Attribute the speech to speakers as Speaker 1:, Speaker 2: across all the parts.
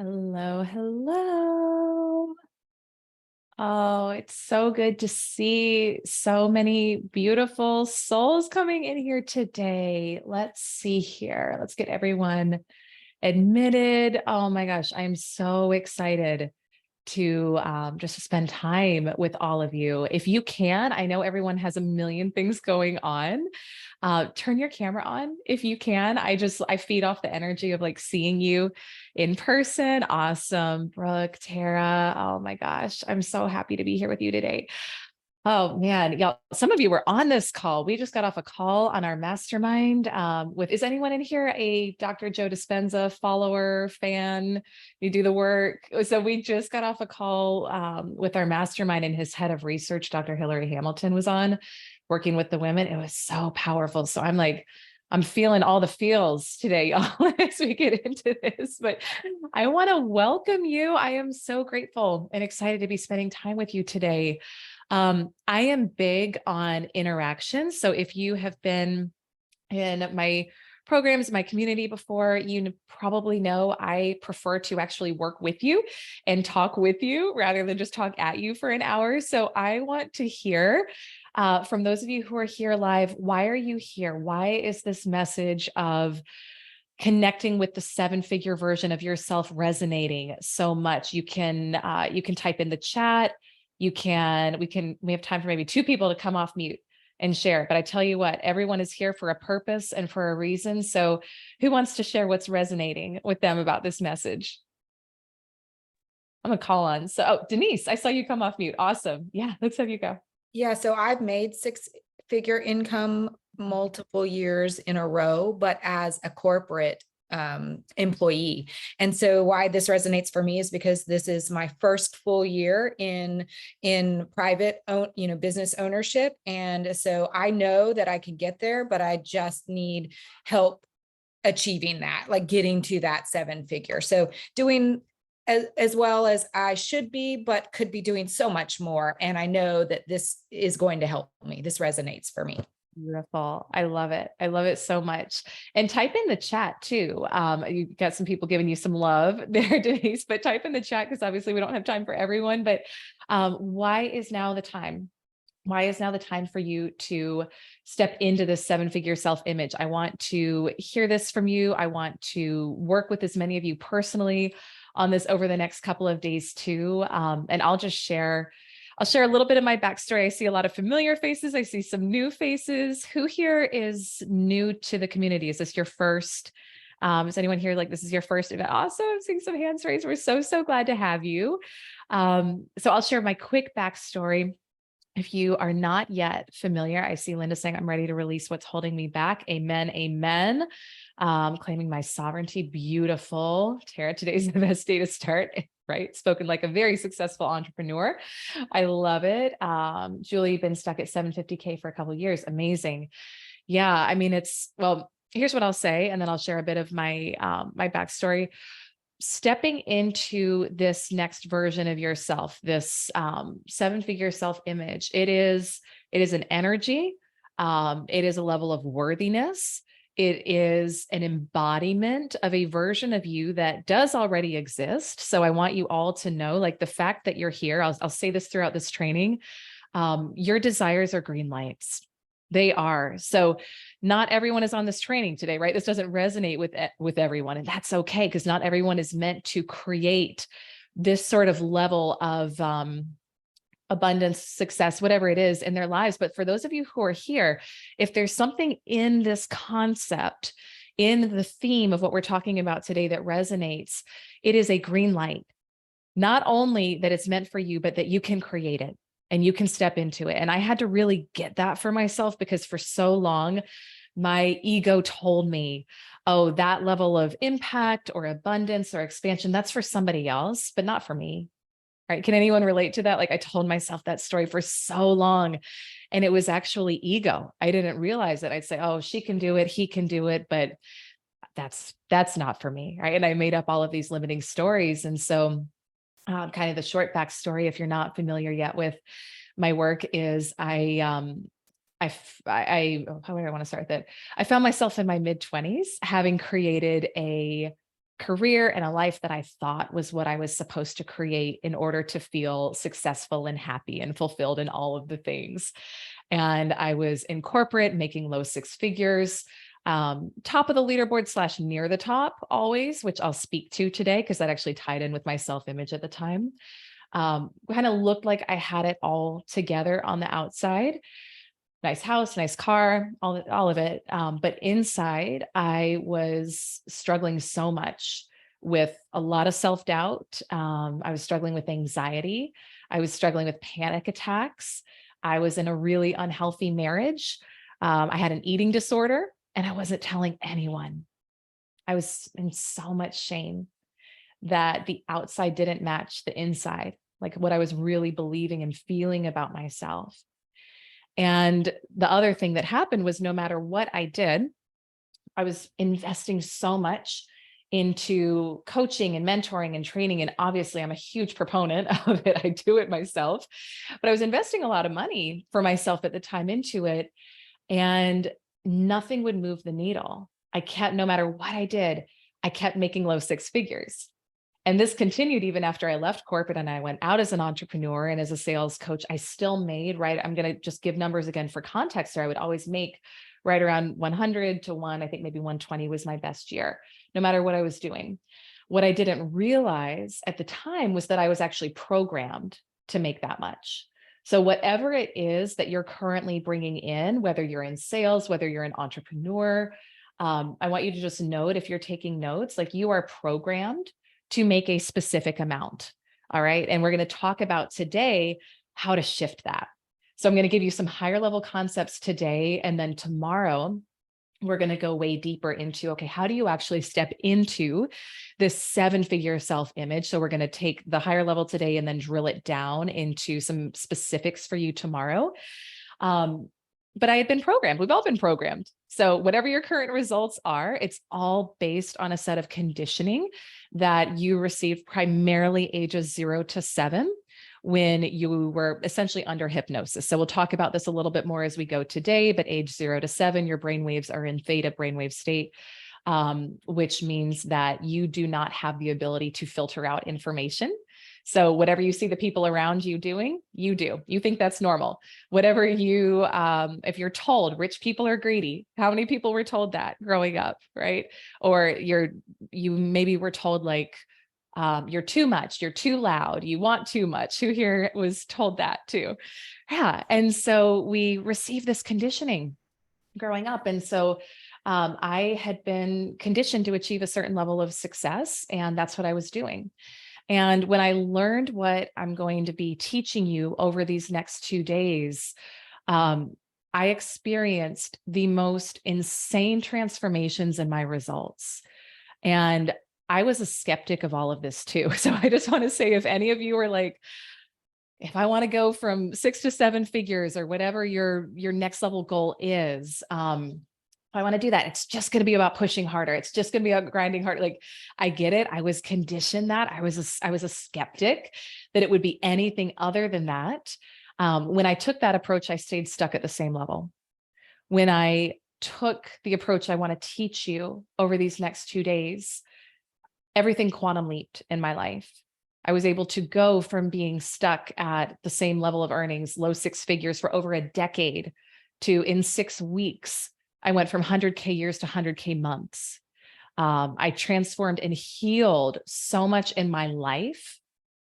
Speaker 1: Hello, hello. Oh, it's so good to see so many beautiful souls coming in here today. Let's see here. Let's get everyone admitted. Oh my gosh, I'm so excited to just to spend time with all of you. If you can, I know everyone has a million things going on. Turn your camera on if you can. I feed off the energy of like seeing you in person. Awesome. Brooke, Tara. Oh my gosh. I'm so happy to be here with you today. Oh man, y'all, some of you were on this call. We just got off a call on our mastermind is anyone in here a Dr. Joe Dispenza follower, fan? You do the work. So we just got off a call with our mastermind, and his head of research, Dr. Hillary Hamilton, was on working with the women. It was so powerful. So I'm feeling all the feels today, y'all, as we get into this. But I want to welcome you. I am so grateful and excited to be spending time with you today. I am big on interaction. So if you have been in my programs, my community before, you probably know I prefer to actually work with you and talk with you rather than just talk at you for an hour. So I want to hear from those of you who are here live, why are you here? Why is this message of connecting with the seven-figure version of yourself resonating so much? You can type in the chat. We have time for maybe two people to come off mute and share. But I tell you what, everyone is here for a purpose and for a reason. So who wants to share what's resonating with them about this message? I'm gonna call on. So, Denise, I saw you come off mute. Awesome. Yeah, let's have you go.
Speaker 2: Yeah, so I've made six-figure income multiple years in a row, but as a corporate employee. And so why this resonates for me is because this is my first full year in private business ownership. And so I know that I can get there, but I just need help achieving that, like getting to that seven figure. So doing as well as I should be, but could be doing so much more. And I know that this is going to help me. This resonates for me.
Speaker 1: Beautiful. I love it. I love it so much. And type in the chat too. You got some people giving you some love there, Denise, but type in the chat because obviously we don't have time for everyone. But why is now the time? Why is now the time for you to step into this seven-figure self-image? I want to hear this from you. I want to work with as many of you personally on this over the next couple of days too. And I'll share a little bit of my backstory. I see a lot of familiar faces. I see some new faces. Who here is new to the community? Is this your first? Is anyone here like this is your first event? Awesome. Seeing some hands raised. We're so glad to have you. So I'll share my quick backstory. If you are not yet familiar, I see Linda saying, I'm ready to release what's holding me back. Amen. Amen. Claiming my sovereignty. Beautiful. Tara, today's the best day to start, right? Spoken like a very successful entrepreneur. I love it. Julie, been stuck at 750K for a couple of years. Amazing. Yeah. I mean, here's what I'll say, and then I'll share a bit of my backstory. Stepping into this next version of yourself, this seven-figure self-image, it is an energy. It is a level of worthiness. It is an embodiment of a version of you that does already exist. So I want you all to know, like the fact that you're here, I'll say this throughout this training, your desires are green lights. They are. So not everyone is on this training today, right? This doesn't resonate with everyone, and that's okay, because not everyone is meant to create this sort of level of abundance, success, whatever it is in their lives. But for those of you who are here, if there's something in this concept, in the theme of what we're talking about today that resonates, it is a green light. Not only that it's meant for you, but that you can create it and you can step into it. And I had to really get that for myself, because for so long, my ego told me, oh, that level of impact or abundance or expansion, that's for somebody else, but not for me. Right? Can anyone relate to that? Like I told myself that story for so long, and it was actually ego. I didn't realize it. I'd say, oh, she can do it, he can do it, but that's not for me. Right. And I made up all of these limiting stories. And so kind of the short backstory, if you're not familiar yet with my work, is how do I want to start that? I found myself in my mid-20s having created a career and a life that I thought was what I was supposed to create in order to feel successful and happy and fulfilled in all of the things. And I was in corporate making low six figures, top of the leaderboard slash near the top always, which I'll speak to today because that actually tied in with my self-image at the time. Kind of looked like I had it all together on the outside. Nice house, nice car, all of it. But inside, I was struggling so much with a lot of self-doubt. I was struggling with anxiety. I was struggling with panic attacks. I was in a really unhealthy marriage. I had an eating disorder and I wasn't telling anyone. I was in so much shame that the outside didn't match the inside, like what I was really believing and feeling about myself. And the other thing that happened was no matter what I did, I was investing so much into coaching and mentoring and training. And obviously, I'm a huge proponent of it. I do it myself, but I was investing a lot of money for myself at the time into it. And nothing would move the needle. I kept, no matter what I did, I kept making low six figures. And this continued even after I left corporate and I went out as an entrepreneur and as a sales coach. I still made, right? I'm going to just give numbers again for context here. I would always make right around 100 to I think maybe 120 was my best year, no matter what I was doing. What I didn't realize at the time was that I was actually programmed to make that much. So whatever it is that you're currently bringing in, whether you're in sales, whether you're an entrepreneur, I want you to just note, if you're taking notes, like you are programmed to make a specific amount. All right. And we're going to talk about today how to shift that. So I'm going to give you some higher level concepts today. And then tomorrow, we're going to go way deeper into, okay, how do you actually step into this 7-figure self-image? So we're going to take the higher level today and then drill it down into some specifics for you tomorrow. But I had been programmed. We've all been programmed. So whatever your current results are, it's all based on a set of conditioning that you received primarily ages 0 to 7 when you were essentially under hypnosis. So we'll talk about this a little bit more as we go today, but age 0 to 7, your brainwaves are in theta brainwave state, which means that you do not have the ability to filter out information. So whatever you see the people around you doing, you do. You think that's normal. Whatever you, if you're told rich people are greedy, how many people were told that growing up, right? Or you maybe were told like, you're too much, you're too loud, you want too much. Who here was told that too? Yeah. And so we receive this conditioning growing up. And so I had been conditioned to achieve a certain level of success, and that's what I was doing. And when I learned what I'm going to be teaching you over these next 2 days, I experienced the most insane transformations in my results. And I was a skeptic of all of this too. So I just want to say, if any of you are like, if I want to go from 6 to 7 figures or whatever your next level goal is, I want to do that. It's just going to be about pushing harder. It's just going to be about grinding harder. Like, I get it. I was conditioned that I was a skeptic that it would be anything other than that. When I took that approach, I stayed stuck at the same level. When I took the approach I want to teach you over these next 2 days, everything quantum leaped in my life. I was able to go from being stuck at the same level of earnings, low six figures for over a decade, to in 6 weeks, I went from 100K years to 100K months. I transformed and healed so much in my life.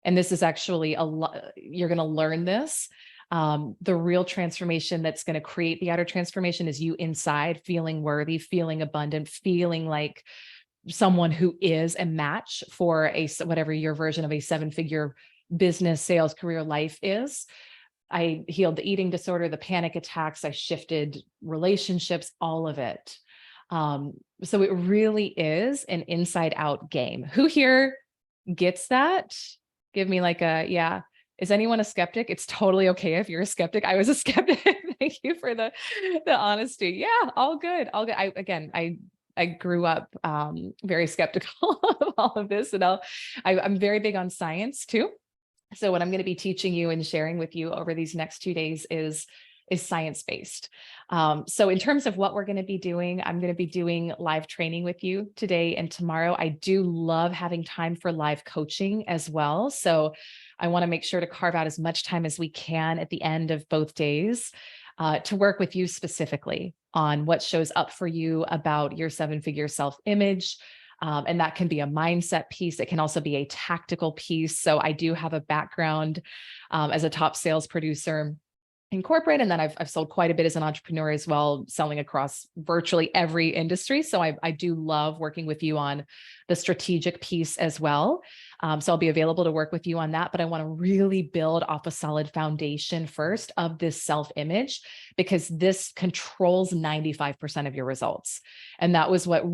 Speaker 1: And this is actually a lot, you're going to learn this. The real transformation that's going to create the outer transformation is you inside feeling worthy, feeling abundant, feeling like someone who is a match for whatever your version of a 7-figure business, sales, career, life is. I healed the eating disorder, the panic attacks, I shifted relationships, all of it. So it really is an inside out game. Who here gets that? Give me like a, yeah. Is anyone a skeptic? It's totally okay if you're a skeptic. I was a skeptic. Thank you for the honesty. Yeah, all good. All good. I grew up very skeptical of all of this, and I'm very big on science too. So what I'm going to be teaching you and sharing with you over these next 2 days is is science-based. So in terms of what we're going to be doing, I'm going to be doing live training with you today and tomorrow. I do love having time for live coaching as well. So I want to make sure to carve out as much time as we can at the end of both days to work with you specifically on what shows up for you about your seven-figure self-image. And that can be a mindset piece. It can also be a tactical piece. So I do have a background as a top sales producer in corporate. And then I've sold quite a bit as an entrepreneur as well, selling across virtually every industry. So I do love working with you on the strategic piece as well. So I'll be available to work with you on that, but I want to really build off a solid foundation first of this self-image, because this controls 95% of your results. And that was what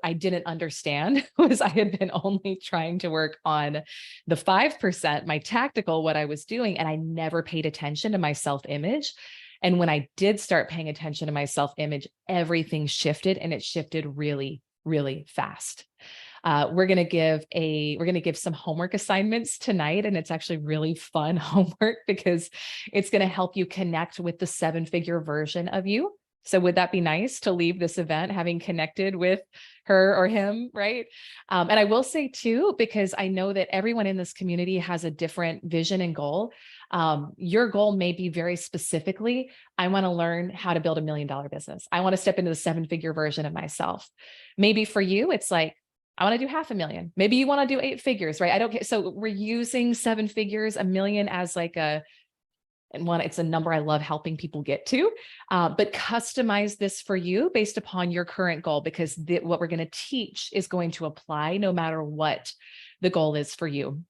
Speaker 1: I didn't understand was I had been only trying to work on the 5%, my tactical, what I was doing, and I never paid attention to my self-image. And when I did start paying attention to my self-image, everything shifted, and it shifted really, really fast. We're going to give some homework assignments tonight, and it's actually really fun homework because it's going to help you connect with the seven-figure version of you. So would that be nice to leave this event having connected with her or him, right? And I will say too, because I know that everyone in this community has a different vision and goal. Your goal may be very specifically, I want to learn how to build $1 million business. I want to step into the seven-figure version of myself. Maybe for you, it's like, I want to do 500,000. Maybe you want to do 8 figures, right? I don't care. So we're using 7 figures, 1 million as like it's a number I love helping people get to, but customize this for you based upon your current goal, because what we're going to teach is going to apply no matter what the goal is for you.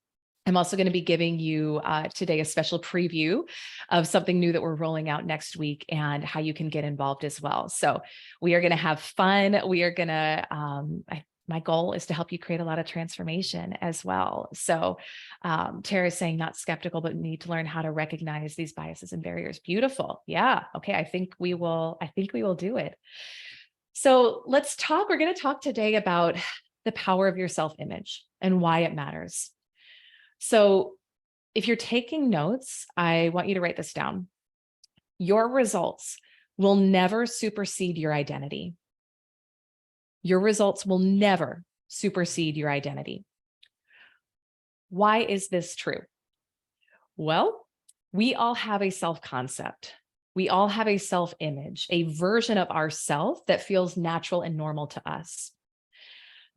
Speaker 1: I'm also going to be giving you today a special preview of something new that we're rolling out next week and how you can get involved as well. So we are going to have fun. We are going to, my goal is to help you create a lot of transformation as well. So Tara is saying not skeptical, but need to learn how to recognize these biases and barriers. Beautiful. Yeah. Okay. I think we will do it. So let's talk. We're going to talk today about the power of your self-image and why it matters. So if you're taking notes, I want you to write this down. Your results will never supersede your identity. Your results will never supersede your identity. Why is this true? Well, we all have a self-concept. We all have a self-image, a version of ourself that feels natural and normal to us.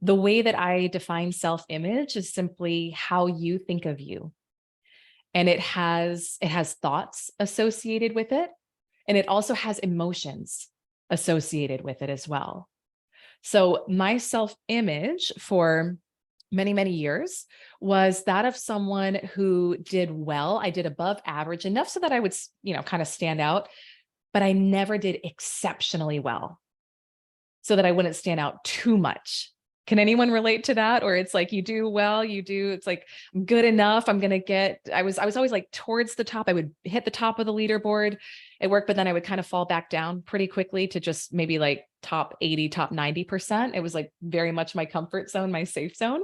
Speaker 1: The way that I define self-image is simply how you think of you. And it has thoughts associated with it. And it also has emotions associated with it as well. So my self-image for many, many years was that of someone who did well. I did above average, enough so that I would, kind of stand out, but I never did exceptionally well so that I wouldn't stand out too much. Can anyone relate to that? Or it's like, you do well, it's like, I'm good enough. I was always like towards the top. I would hit the top of the leaderboard at work, but then I would kind of fall back down pretty quickly to just maybe like top 80, top 90%. It was like very much my comfort zone, my safe zone.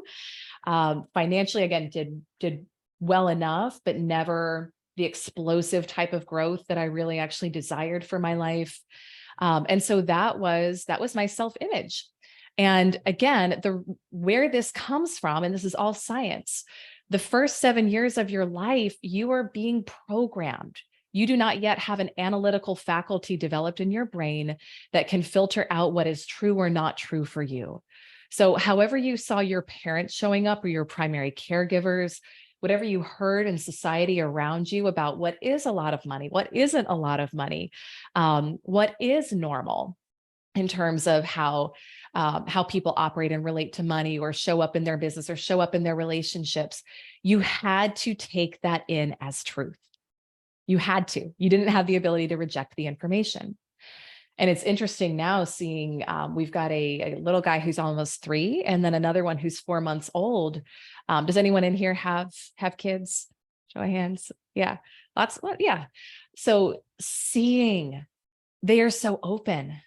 Speaker 1: Financially, again, did well enough, but never the explosive type of growth that I really actually desired for my life. And so that was my self-image. And again, where this comes from, and this is all science, the first 7 years of your life, you are being programmed. You do not yet have an analytical faculty developed in your brain that can filter out what is true or not true for you. So however you saw your parents showing up or your primary caregivers, whatever you heard in society around you about what is a lot of money, what isn't a lot of money, what is normal in terms of how people operate and relate to money or show up in their business or show up in their relationships, you had to take that in as truth. You had to. You didn't have the ability to reject the information. And it's interesting now seeing we've got a little guy who's almost 3 and then another one who's 4 months old. Does anyone in here have kids? Show of hands. Yeah, lots. Yeah. So seeing they are so open.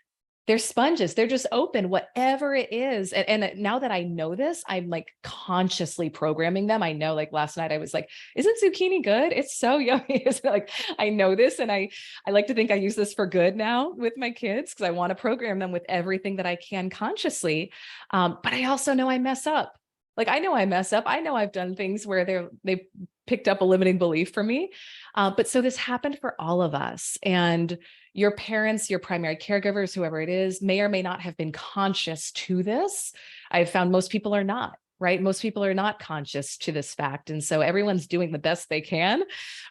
Speaker 1: They're sponges. They're just open, whatever it is. And now that I know this, I'm like consciously programming them. I know, like last night I was like, isn't zucchini good? It's so yummy. It's like, I know this. And I like to think I use this for good now with my kids, because I want to program them with everything that I can consciously. But I also know I mess up. Like, I know I mess up. I know I've done things where they picked up a limiting belief for me. But so this happened for all of us. And your parents, your primary caregivers, whoever it is, may or may not have been conscious to this. I've found most people are not, right? Most people are not conscious to this fact. And so everyone's doing the best they can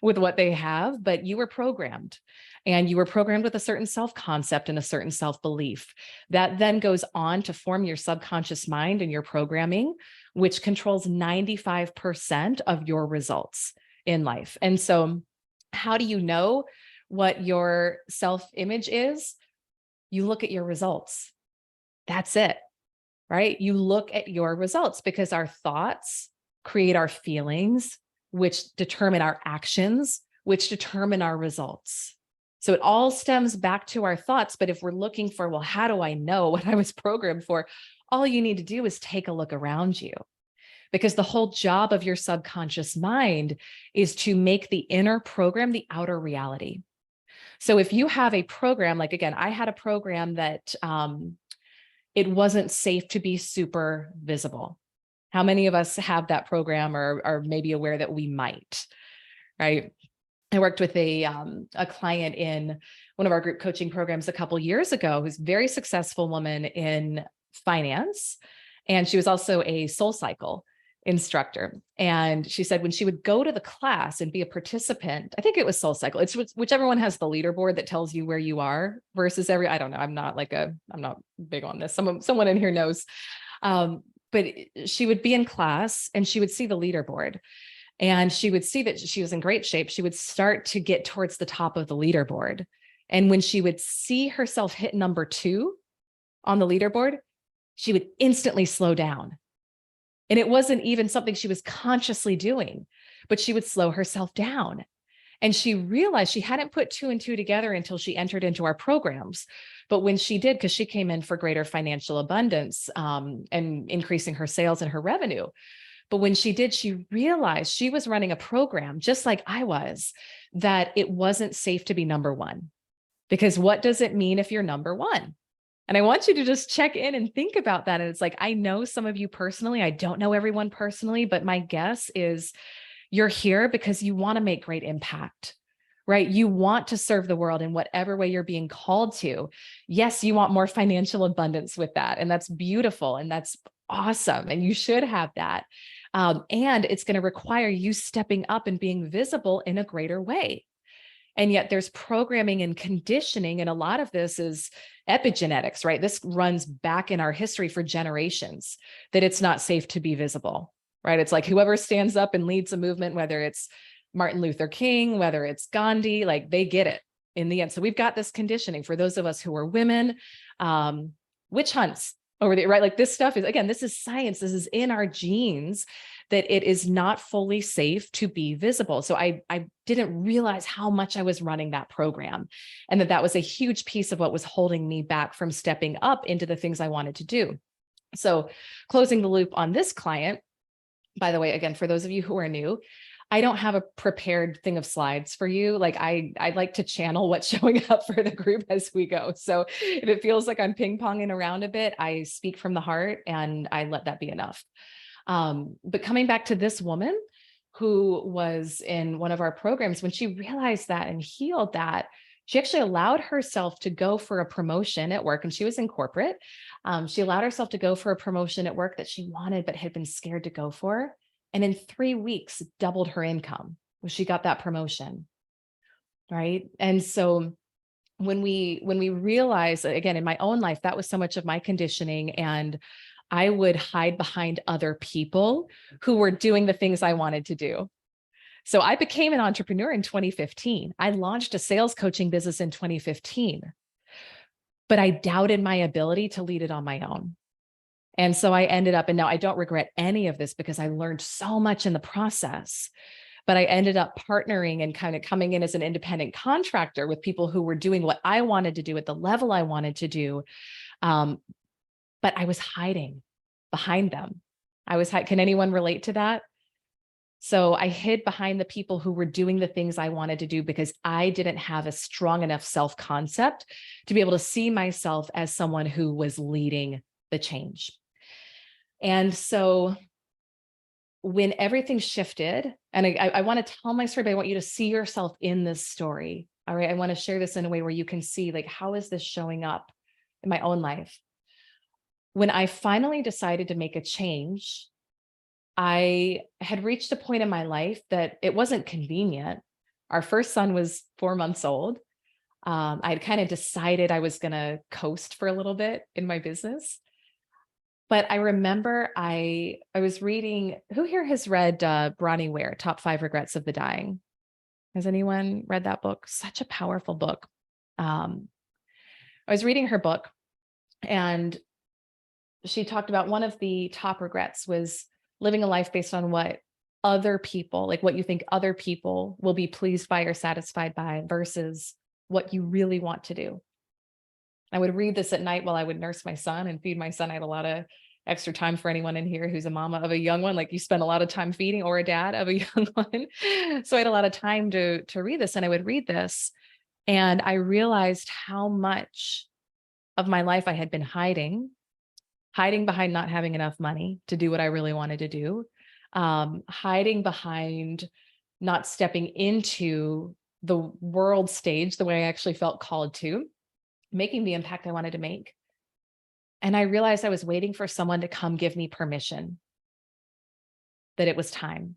Speaker 1: with what they have, but you were programmed. And you were programmed with a certain self-concept and a certain self-belief that then goes on to form your subconscious mind and your programming, which controls 95% of your results in life. And so how do you know what your self-image is? You look at your results. That's it, right? You look at your results, because our thoughts create our feelings, which determine our actions, which determine our results. So it all stems back to our thoughts. But if we're looking for, well, how do I know what I was programmed for? All you need to do is take a look around you, because the whole job of your subconscious mind is to make the inner program the outer reality. So if you have a program, like, again, I had a program that it wasn't safe to be super visible. How many of us have that program, or are maybe aware that we might, right? I worked with a client in one of our group coaching programs a couple years ago, who's a very successful woman in finance. And she was also a SoulCycle instructor. And she said when she would go to the class and be a participant, I think it was SoulCycle. It's whichever one has the leaderboard that tells you where you are versus I don't know. I'm not big on this. Someone in here knows. But she would be in class and she would see the leaderboard. And she would see that she was in great shape. She would start to get towards the top of the leaderboard. And when she would see herself hit number 2 on the leaderboard, she would instantly slow down. And it wasn't even something she was consciously doing, but she would slow herself down. And she realized she hadn't put 2 and 2 together until she entered into our programs. But when she did, because she came in for greater financial abundance and increasing her sales and her revenue. But when she did, she realized she was running a program just like I was, that it wasn't safe to be number 1. Because what does it mean if you're number 1? And I want you to just check in and think about that. And it's like, I know some of you personally, I don't know everyone personally, but my guess is you're here because you want to make great impact, right? You want to serve the world in whatever way you're being called to. Yes, you want more financial abundance with that. And that's beautiful. And that's awesome. And you should have that. And it's going to require you stepping up and being visible in a greater way. And yet there's programming and conditioning. And a lot of this is epigenetics, right? This runs back in our history for generations, that it's not safe to be visible, right? It's like whoever stands up and leads a movement, whether it's Martin Luther King, whether it's Gandhi, like they get it in the end. So we've got this conditioning for those of us who are women, witch hunts over the, right? Like this stuff is, again, this is science. This is in our genes, that it is not fully safe to be visible. So I didn't realize how much I was running that program, and that was a huge piece of what was holding me back from stepping up into the things I wanted to do. So closing the loop on this client, by the way, again, for those of you who are new, I don't have a prepared thing of slides for you. Like I like to channel what's showing up for the group as we go. So if it feels like I'm ping-ponging around a bit, I speak from the heart and I let that be enough. But coming back to this woman who was in one of our programs, when she realized that and healed that, she actually allowed herself to go for a promotion at work, and she was in corporate. She allowed herself to go for a promotion at work that she wanted, but had been scared to go for. And in 3 weeks, doubled her income when she got that promotion, right? And so when we realize, again, in my own life, that was so much of my conditioning, and I would hide behind other people who were doing the things I wanted to do. So I became an entrepreneur in 2015. I launched a sales coaching business in 2015, but I doubted my ability to lead it on my own. And so I ended up, and now I don't regret any of this because I learned so much in the process, but I ended up partnering and kind of coming in as an independent contractor with people who were doing what I wanted to do at the level I wanted to do. But I was hiding behind them. Can anyone relate to that? So I hid behind the people who were doing the things I wanted to do because I didn't have a strong enough self-concept to be able to see myself as someone who was leading the change. And so when everything shifted, and I want to tell my story, but I want you to see yourself in this story. All right. I want to share this in a way where you can see, like, how is this showing up in my own life? When I finally decided to make a change, I had reached a point in my life that it wasn't convenient. Our first son was 4 months old. I had kind of decided I was going to coast for a little bit in my business. But I remember I was reading, who here has read Bronnie Ware, Top 5 Regrets of the Dying? Has anyone read that book? Such a powerful book. I was reading her book, and she talked about one of the top regrets was living a life based on what other people, like what you think other people will be pleased by or satisfied by versus what you really want to do. I would read this at night while I would nurse my son and feed my son. I had a lot of extra time for anyone in here who's a mama of a young one. Like, you spend a lot of time feeding, or a dad of a young one. So I had a lot of time to read this, and I would read this, and I realized how much of my life I had been hiding behind not having enough money to do what I really wanted to do, hiding behind not stepping into the world stage the way I actually felt called to, making the impact I wanted to make. And I realized I was waiting for someone to come give me permission that it was time.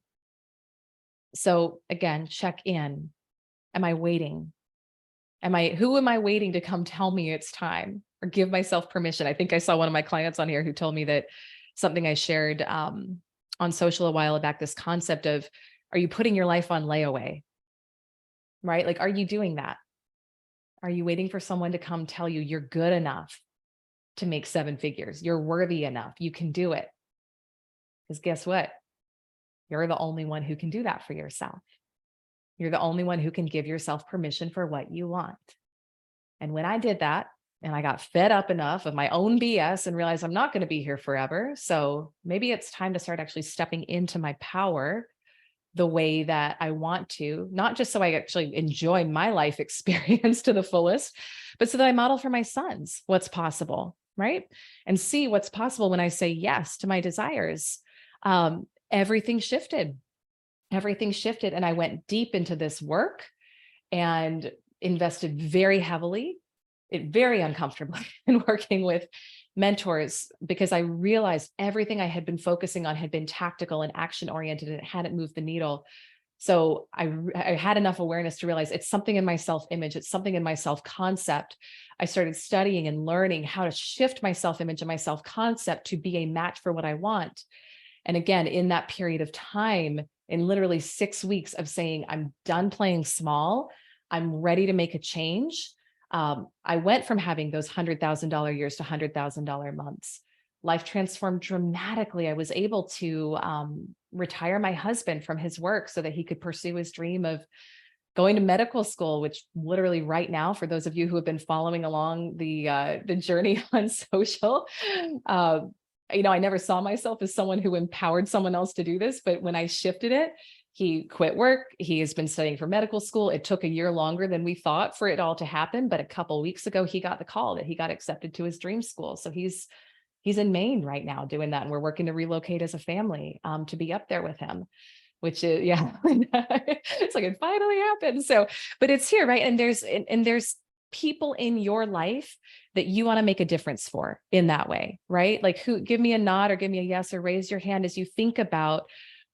Speaker 1: So again, check in. Am I waiting? Who am I waiting to come tell me it's time, or give myself permission? I think I saw one of my clients on here who told me that something I shared on social a while back, this concept of, are you putting your life on layaway? Right? Like, are you doing that? Are you waiting for someone to come tell you you're good enough to make 7 figures? You're worthy enough. You can do it. Because guess what? You're the only one who can do that for yourself. You're the only one who can give yourself permission for what you want. And when I did that, and I got fed up enough of my own BS and realized I'm not going to be here forever, so maybe it's time to start actually stepping into my power the way that I want to, not just so I actually enjoy my life experience to the fullest, but so that I model for my sons what's possible, right? And see what's possible when I say yes to my desires. Everything shifted. Everything shifted. And I went deep into this work and invested very heavily, very uncomfortably, in working with mentors, because I realized everything I had been focusing on had been tactical and action oriented, and it hadn't moved the needle. So I had enough awareness to realize it's something in my self-image. It's something in my self-concept. I started studying and learning how to shift my self-image and my self-concept to be a match for what I want. And again, in that period of time, in literally 6 weeks of saying, I'm done playing small, I'm ready to make a change. I went from having those $100,000 years to $100,000 months. Life transformed dramatically. I was able to retire my husband from his work so that he could pursue his dream of going to medical school, which literally right now, for those of you who have been following along the journey on social, I never saw myself as someone who empowered someone else to do this, but when I shifted it, he quit work. He has been studying for medical school. It took a year longer than we thought for it all to happen, but a couple of weeks ago, he got the call that he got accepted to his dream school. So he's in Maine right now doing that, and we're working to relocate as a family to be up there with him, which is, yeah, it's like it finally happened. So, but it's here, right? And there's people in your life that you want to make a difference for in that way, right? Like, give me a nod or give me a yes or raise your hand as you think about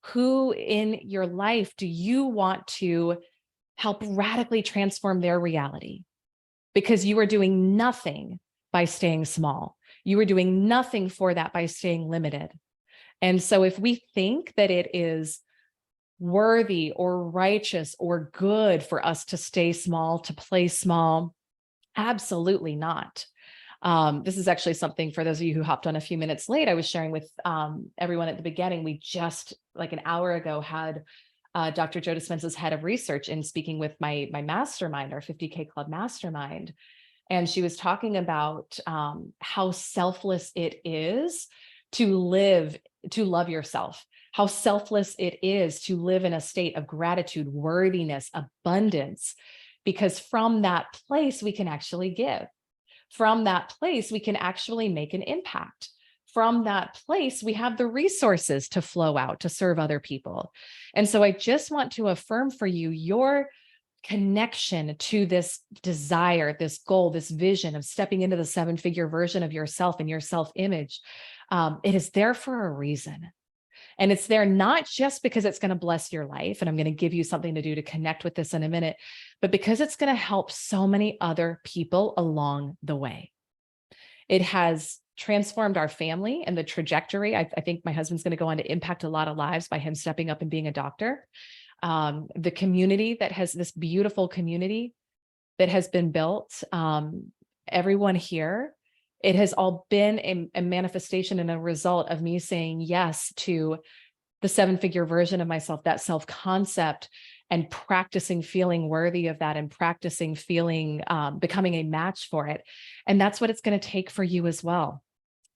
Speaker 1: who in your life do you want to help radically transform their reality? Because you are doing nothing by staying small. You are doing nothing for that by staying limited. And so if we think that it is worthy or righteous or good for us to stay small, to play small, absolutely not. This is actually something, for those of you who hopped on a few minutes late, I was sharing with everyone at the beginning. We just, like an hour ago, had Dr. Joe Dispenza's head of research, in speaking with my mastermind, our 50K Club mastermind. And she was talking about how selfless it is to love yourself, how selfless it is to live in a state of gratitude, worthiness, abundance, because from that place, we can actually give. From that place, we can actually make an impact. From that place, we have the resources to flow out to serve other people. And so I just want to affirm for you your connection to this desire, this goal, this vision of stepping into the 7-figure version of yourself and your self-image. It is there for a reason. And it's there not just because it's going to bless your life, and I'm going to give you something to do to connect with this in a minute, but because it's going to help so many other people along the way. It has transformed our family and the trajectory. I think my husband's going to go on to impact a lot of lives by him stepping up and being a doctor. The community that has this beautiful community that has been built, everyone here, it has all been a manifestation and a result of me saying yes to the 7-figure version of myself, that self-concept, and practicing feeling worthy of that, and practicing feeling, becoming a match for it. And that's what it's going to take for you as well.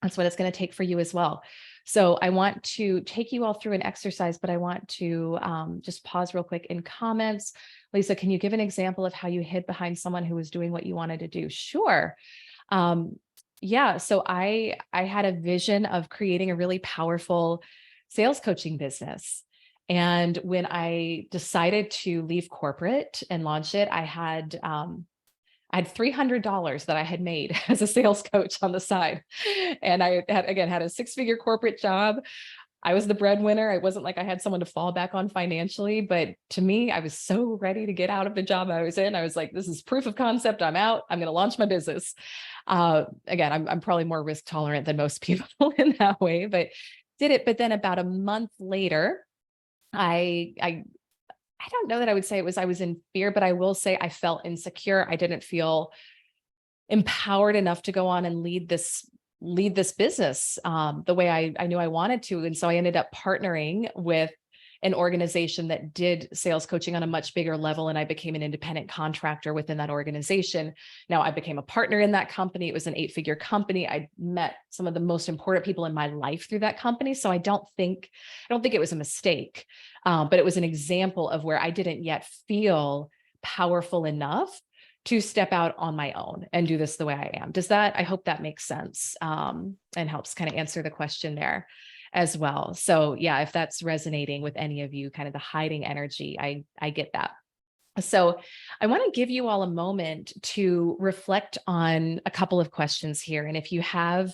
Speaker 1: That's what it's going to take for you as well. So I want to take you all through an exercise, but I want to just pause real quick in comments. Lisa, can you give an example of how you hid behind someone who was doing what you wanted to do? Sure. Yeah. So I had a vision of creating a really powerful sales coaching business. And when I decided to leave corporate and launch it, I had $300 that I had made as a sales coach on the side. And I had a 6-figure corporate job. I was the breadwinner. It wasn't like I had someone to fall back on financially, but to me, I was so ready to get out of the job I was in. I was like, this is proof of concept. I'm out. I'm going to launch my business. I'm probably more risk tolerant than most people in that way, but did it. But then about a month later, I don't know that I would say I was in fear, but I will say I felt insecure. I didn't feel empowered enough to go on and lead this business the way I knew I wanted to. And so I ended up partnering with an organization that did sales coaching on a much bigger level. And I became an independent contractor within that organization. Now I became a partner in that company. It was an 8-figure company. I met some of the most important people in my life through that company. So I don't think it was a mistake, but it was an example of where I didn't yet feel powerful enough to step out on my own and do this the way I am. I hope that makes sense, and helps kind of answer the question there as well. So yeah, if that's resonating with any of you, kind of the hiding energy, I get that. So I want to give you all a moment to reflect on a couple of questions here. And if you have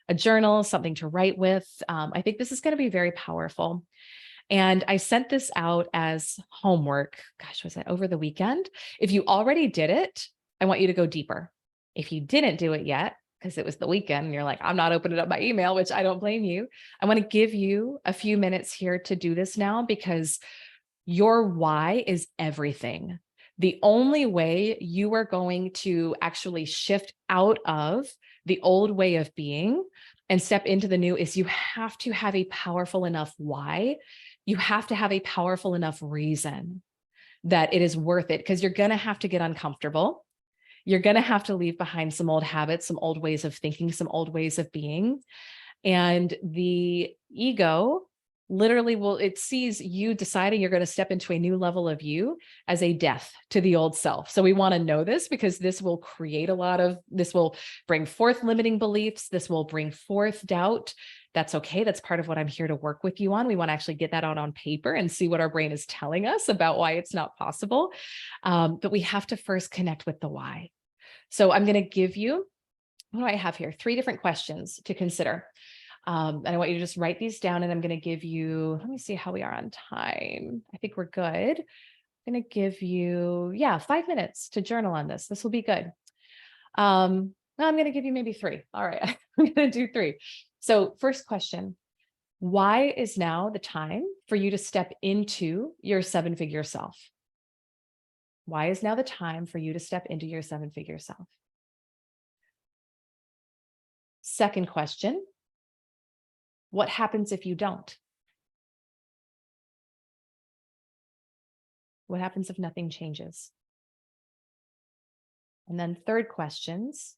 Speaker 1: a journal, something to write with, I think this is going to be very powerful. And I sent this out as homework. Gosh, was that over the weekend? If you already did it, I want you to go deeper. If you didn't do it yet, because it was the weekend and you're like, I'm not opening up my email, which I don't blame you. I want to give you a few minutes here to do this now, because your why is everything. The only way you are going to actually shift out of the old way of being and step into the new is you have to have a powerful enough why. You have to have a powerful enough reason that it is worth it, because you're going to have to get uncomfortable. You're going to have to leave behind some old habits, some old ways of thinking, some old ways of being. And the ego literally it sees you deciding you're going to step into a new level of you as a death to the old self. So we want to know this, because this will this will bring forth limiting beliefs. This will bring forth doubt. That's okay. That's part of what I'm here to work with you on. We want to actually get that out on paper and see what our brain is telling us about why it's not possible. But we have to first connect with the why. So I'm going to give you, what do I have here? 3 different questions to consider. And I want you to just write these down, and I'm going to give you, let me see how we are on time. I think we're good. I'm going to give you, 5 minutes to journal on this. This will be good. No, I'm going to give you maybe 3. All right. I'm going to do 3. So first question, why is now the time for you to step into your 7-figure self? Why is now the time for you to step into your 7-figure self? Second question, what happens if you don't? What happens if nothing changes? And then third questions,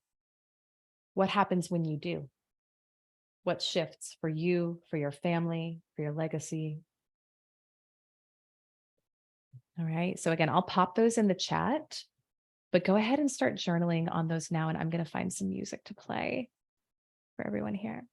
Speaker 1: what happens when you do? What shifts for you, for your family, for your legacy? All right. So again, I'll pop those in the chat, but go ahead and start journaling on those now. And I'm going to find some music to play for everyone here.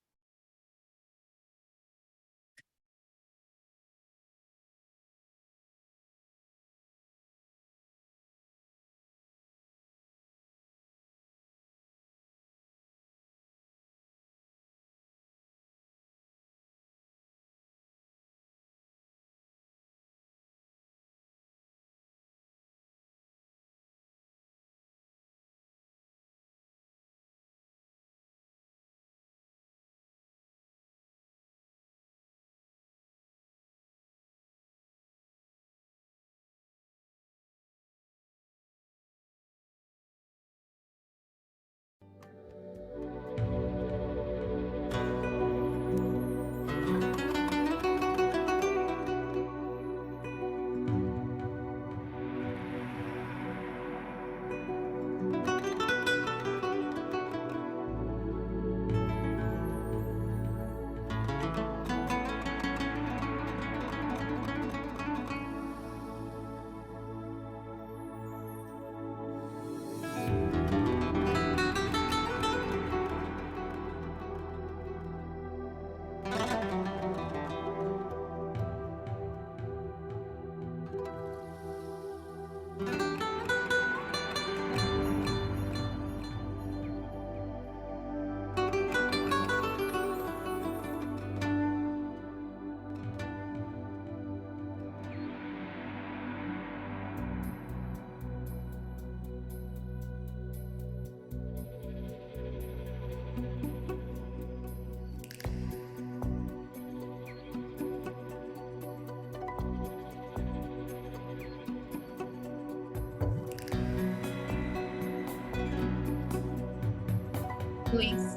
Speaker 3: Please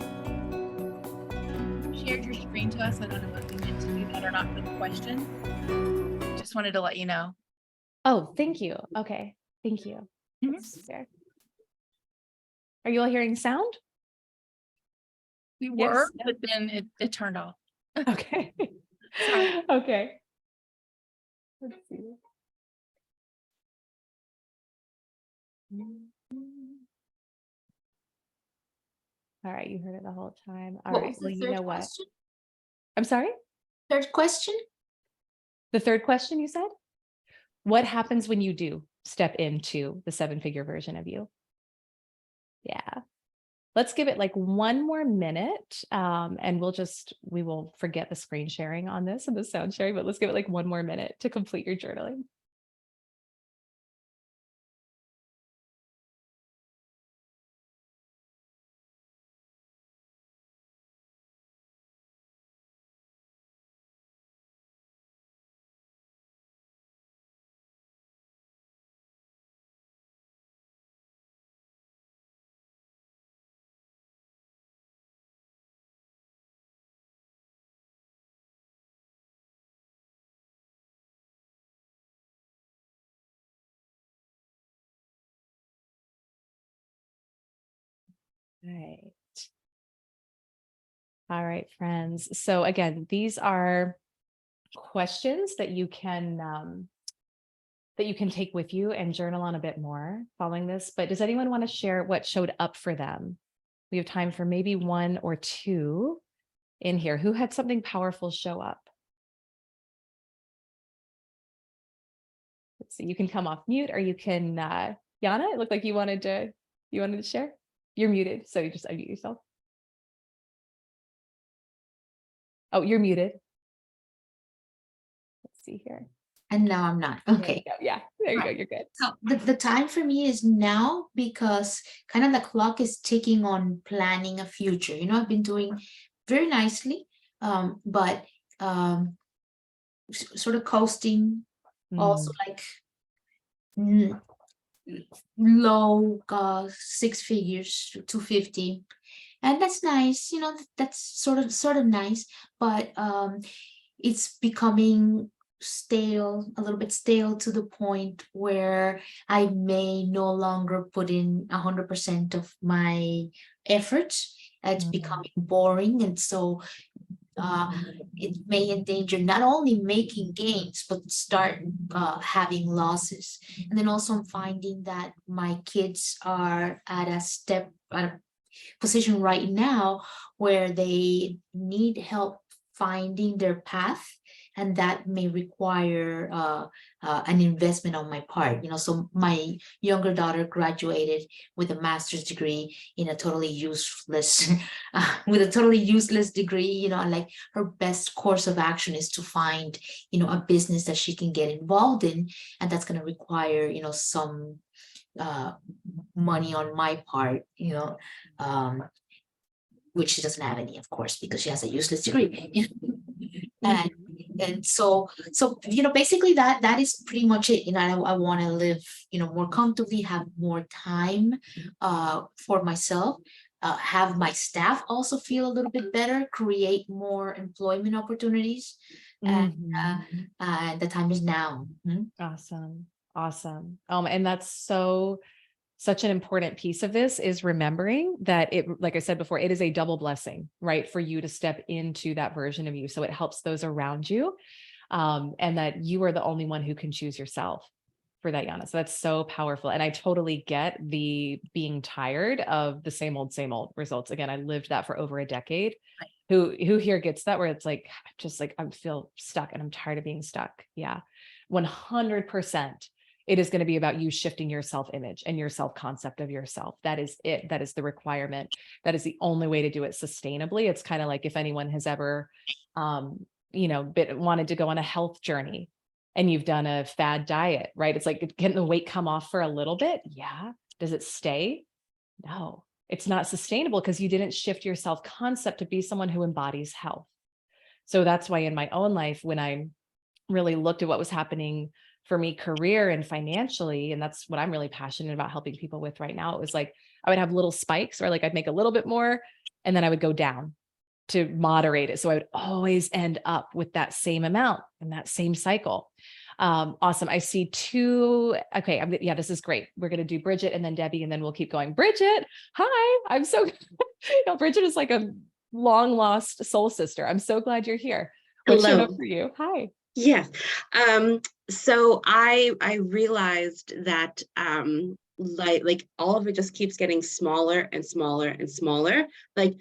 Speaker 3: shared your screen to us. I don't know if you meant to do that or not for the question. Just wanted to let you know.
Speaker 1: Oh, thank you. Okay. Thank you.
Speaker 3: Mhm.
Speaker 1: Let's see here. Are you all hearing sound?
Speaker 3: We
Speaker 1: Yes.
Speaker 3: were, but then it turned off.
Speaker 1: Okay.
Speaker 3: Sorry.
Speaker 1: Okay. Let's see. All right, you heard it the whole time. All
Speaker 4: What
Speaker 1: right.
Speaker 4: was the
Speaker 1: Well, you
Speaker 4: third
Speaker 1: know what?
Speaker 4: question?
Speaker 1: I'm sorry?
Speaker 4: Third question?
Speaker 1: The third question you said? What happens when you do step into the seven-figure version of you? Yeah. Let's give it like one more minute, and we will forget the screen sharing on this and the sound sharing, but let's give it like one more minute to complete your journaling. Right. All right, friends. So again, these are questions that you can take with you and journal on a bit more following this. But does anyone want to share what showed up for them? We have time for maybe one or two in here. Who had something powerful show up? Let's see. You can come off mute, or you can, Yana. It looked like you wanted to share. You're muted, so you just unmute yourself. Oh, you're muted. Let's see here.
Speaker 4: And now I'm not.
Speaker 1: There you
Speaker 4: Okay.
Speaker 1: go. Yeah, there you go.
Speaker 4: Right.
Speaker 1: You're good.
Speaker 4: So the time for me is now, because kind of the clock is ticking on planning a future. You know, I've been doing very nicely, but sort of coasting, also like low six figures, 250. And that's nice, you know, that's sort of nice, but it's becoming a little bit stale to the point where I may no longer put in 100% of my effort. It's becoming boring. And so it may endanger not only making gains, but start having losses. And then also I'm finding that my kids are at a position right now where they need help finding their path, and that may require an investment on my part. So my younger daughter graduated with a master's degree in a totally useless with a totally useless degree, and like her best course of action is to find a business that she can get involved in, and that's going to require some money on my part, which she doesn't have any, of course, because she has a useless degree. and so basically that is pretty much it. I want to live more comfortably, have more time for myself, have my staff also feel a little bit better, create more employment opportunities, and the time is now.
Speaker 1: Awesome. And that's such an important piece of this is remembering that it, like I said before, it is a double blessing, right? For you to step into that version of you. So it helps those around you. And that you are the only one who can choose yourself for that, Yana. So that's so powerful. And I totally get the being tired of the same old results. Again, I lived that for over a decade. Who here gets that, where it's like, just like, I feel stuck and I'm tired of being stuck. Yeah. 100%. It is going to be about you shifting your self-image and your self-concept of yourself. That is it. That is the requirement. That is the only way to do it sustainably. It's kind of like if anyone has ever, wanted to go on a health journey and you've done a fad diet, right? It's like, can the weight come off for a little bit? Yeah. Does it stay? No, it's not sustainable because you didn't shift your self-concept to be someone who embodies health. So that's why in my own life, when I really looked at what was happening for me career and financially, and that's what I'm really passionate about helping people with right now. It was like, I would have little spikes where like I'd make a little bit more and then I would go down to moderate it. So I would always end up with that same amount and that same cycle. Awesome. I see two. Okay. This is great. We're going to do Bridget and then Debbie, and then we'll keep going. Bridget. Hi. I'm so, Bridget is like a long lost soul sister. I'm so glad you're here. What showed up for you? Hi.
Speaker 5: Yes. So I realized that like all of it just keeps getting smaller and smaller and smaller. Like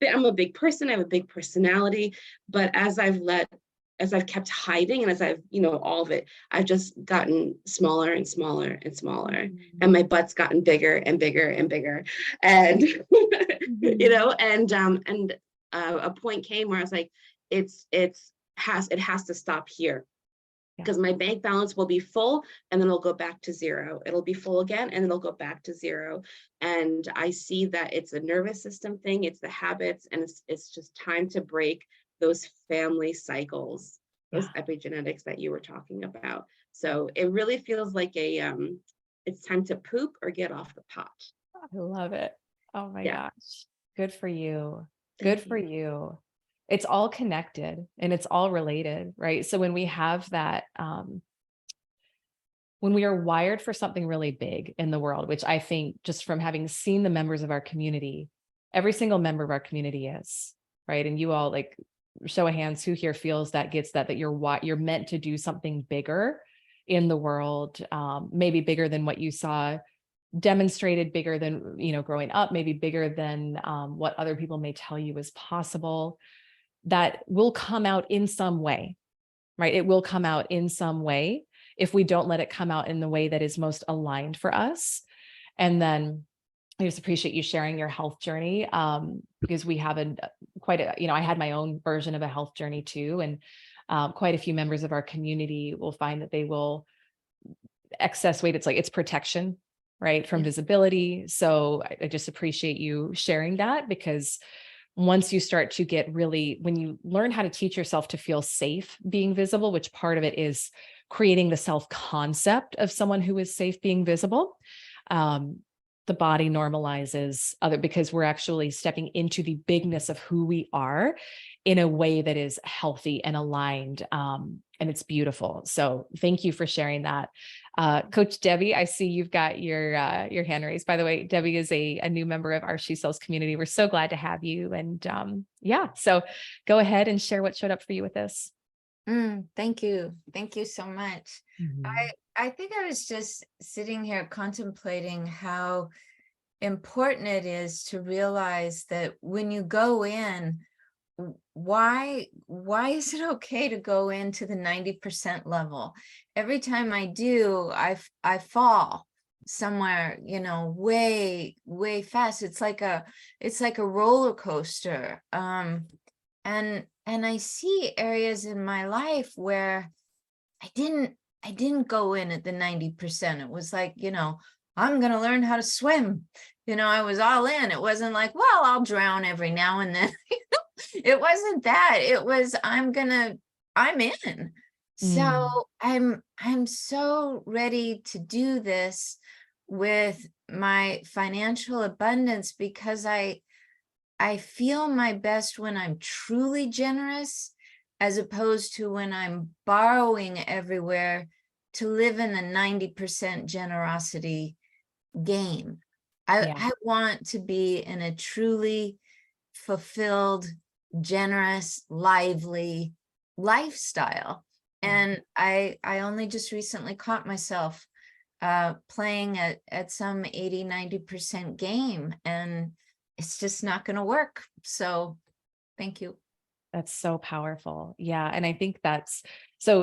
Speaker 5: I'm a big person, I have a big personality, but as I've kept hiding and as I've, all of it, I've just gotten smaller and smaller and smaller. And my butt's gotten bigger and bigger and bigger. And, and a point came where I was like, it has to stop here, because my bank balance will be full and then it'll go back to zero. It'll be full again and it'll go back to zero. And I see that it's a nervous system thing, it's the habits, and it's just time to break those family cycles, those epigenetics that you were talking about. So it really feels like it's time to poop or get off the pot.
Speaker 1: I love it. Oh my gosh. Good for you. Good for you. It's all connected and it's all related, right? So when we have that, when we are wired for something really big in the world, which I think just from having seen the members of our community, every single member of our community is, right? And you all, like, show of hands, who here feels that, gets that you're meant to do something bigger in the world, maybe bigger than what you saw demonstrated, bigger than, growing up, maybe bigger than what other people may tell you is possible. That will come out in some way, right? It will come out in some way if we don't let it come out in the way that is most aligned for us. And then I just appreciate you sharing your health journey, because we have I had my own version of a health journey too. And quite a few members of our community will find that they will excess weight. It's protection, right? From visibility. So I just appreciate you sharing that, because once you start to get when you learn how to teach yourself to feel safe being visible, which part of it is creating the self-concept of someone who is safe being visible, the body normalizes other, because we're actually stepping into the bigness of who we are in a way that is healthy and aligned. And it's beautiful. So thank you for sharing that. Coach Debbie, I see you've got your hand raised. By the way, Debbie is a new member of our She Sells community. We're so glad to have you. And yeah, so go ahead and share what showed up for you with this.
Speaker 6: Thank you. Thank you so much.
Speaker 1: Mhm.
Speaker 6: I think I was just sitting here contemplating how important it is to realize that when you go in, why is it okay to go into the 90% level? Every time I do, I fall somewhere, you know, way fast. It's like a roller coaster. And I see areas in my life where I didn't go in at the 90%. It was like, you know, I'm going to learn how to swim. You know, I was all in. It wasn't like, well, I'll drown every now and then. It wasn't that. It was, I'm in. So I'm so ready to do this with my financial abundance, because I feel my best when I'm truly generous, as opposed to when I'm borrowing everywhere to live in the 90% generosity game. I want to be in a truly fulfilled, generous, lively lifestyle. And I only just recently caught myself playing at some 80-90% game, and it's just not going to work. So thank you.
Speaker 1: That's so powerful. Yeah. And I think that's so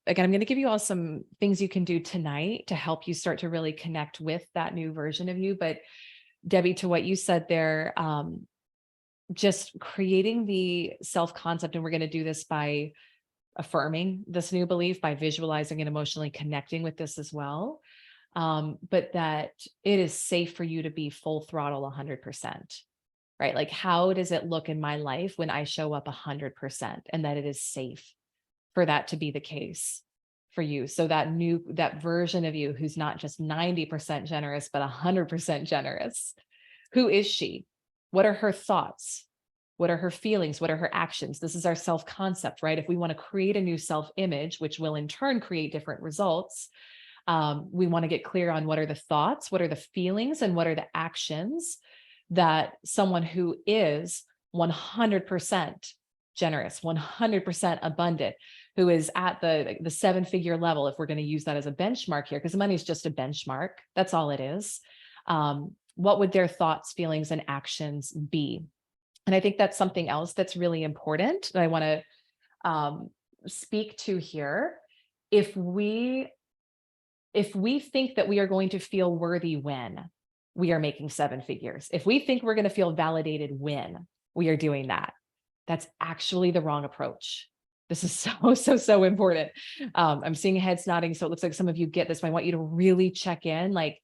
Speaker 1: again, I'm going to give you all some things you can do tonight to help you start to really connect with that new version of you. But Debbie, to what you said there, just creating the self-concept, and we're going to do this by affirming this new belief, by visualizing and emotionally connecting with this as well. But that it is safe for you to be full throttle 100%. Right? Like, how does it look in my life when I show up 100%, and that it is safe for that to be the case for you? So that version of you who's not just 90% generous, but 100% generous. Who is she? What are her thoughts? What are her feelings? What are her actions? This is our self-concept, right? If we want to create a new self-image, which will in turn create different results, we want to get clear on what are the thoughts, what are the feelings, and what are the actions that someone who is 100% generous, 100% abundant, who is at the 7-figure level, if we're going to use that as a benchmark here, because money is just a benchmark. That's all it is. What would their thoughts, feelings, and actions be? And I think that's something else that's really important that I want to speak to here. If we think that we are going to feel worthy when we are making 7 figures, if we think we're going to feel validated when we are doing that, that's actually the wrong approach. This is so important. I'm seeing heads nodding, so it looks like some of you get this, but I want you to really check in. Like,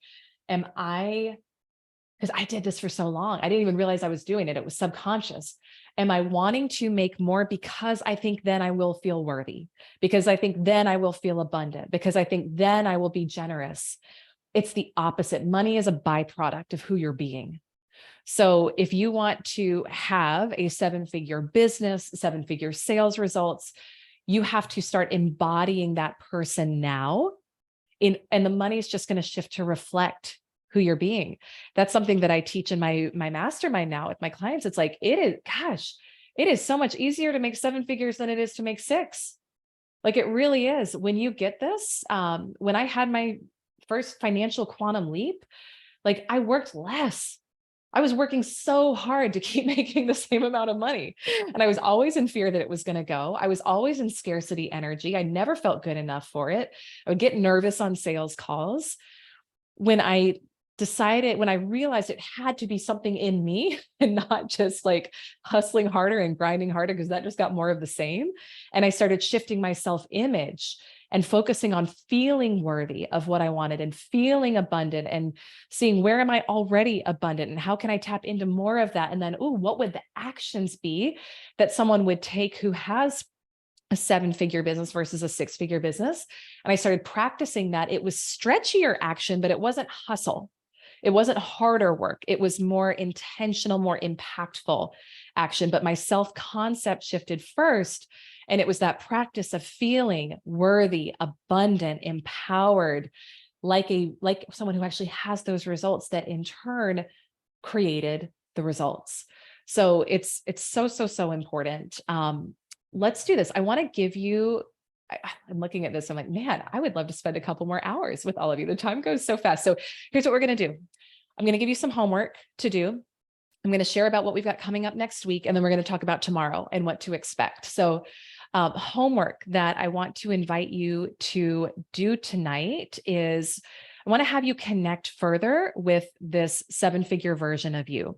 Speaker 1: because I did this for so long, I didn't even realize I was doing it. It was subconscious. Am I wanting to make more because I think then I will feel worthy? Because I think then I will feel abundant? Because I think then I will be generous? It's the opposite. Money is a byproduct of who you're being. So if you want to have a 7-figure business, 7-figure sales results, you have to start embodying that person now. And the money is just going to shift to reflect who you're being. That's something that I teach in my mastermind now with my clients. It's like, it is so much easier to make 7 figures than it is to make 6. Like, it really is. When you get this, when I had my first financial quantum leap, like, I worked less. I was working so hard to keep making the same amount of money. And I was always in fear that it was going to go. I was always in scarcity energy. I never felt good enough for it. I would get nervous on sales calls. When I realized it had to be something in me and not just like hustling harder and grinding harder, because that just got more of the same. And I started shifting my self-image and focusing on feeling worthy of what I wanted and feeling abundant and seeing, where am I already abundant and how can I tap into more of that? And then, what would the actions be that someone would take who has a 7-figure business versus a 6-figure business? And I started practicing that. It was stretchier action, but it wasn't hustle. It wasn't harder work. It was more intentional, more impactful action. But my self-concept shifted first. And it was that practice of feeling worthy, abundant, empowered, like someone who actually has those results that in turn created the results. So it's so important. Let's do this. I want to give you, I'm looking at this. I'm like, man, I would love to spend a couple more hours with all of you. The time goes so fast. So here's what we're going to do. I'm going to give you some homework to do. I'm going to share about what we've got coming up next week. And then we're going to talk about tomorrow and what to expect. So homework that I want to invite you to do tonight is I want to have you connect further with this 7-figure version of you.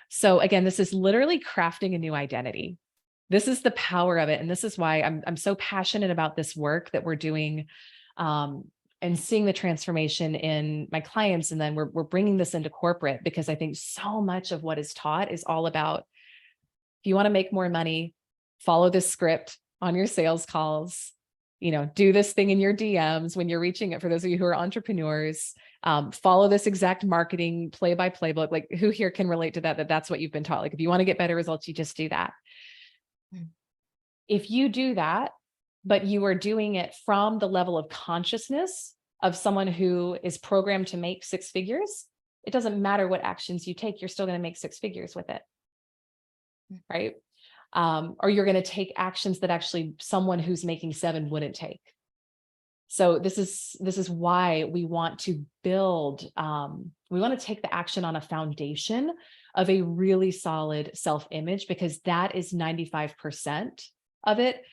Speaker 1: So again, this is literally crafting a new identity. This is the power of it. And this is why I'm so passionate about this work that we're doing and seeing the transformation in my clients. And then we're bringing this into corporate, because I think so much of what is taught is all about, if you want to make more money, follow this script on your sales calls, do this thing in your DMs when you're reaching it. For those of you who are entrepreneurs, follow this exact marketing play-by playbook. Like, who here can relate to that? That's what you've been taught. Like, if you want to get better results, you just do that. If you do that, but you are doing it from the level of consciousness of someone who is programmed to make 6 figures, it doesn't matter what actions you take, you're still going to make 6 figures with it. Right? Or you're going to take actions that actually someone who's making 7 wouldn't take. So this is why we want to build, we want to take the action on a foundation of a really solid self-image, because that is 95% of it.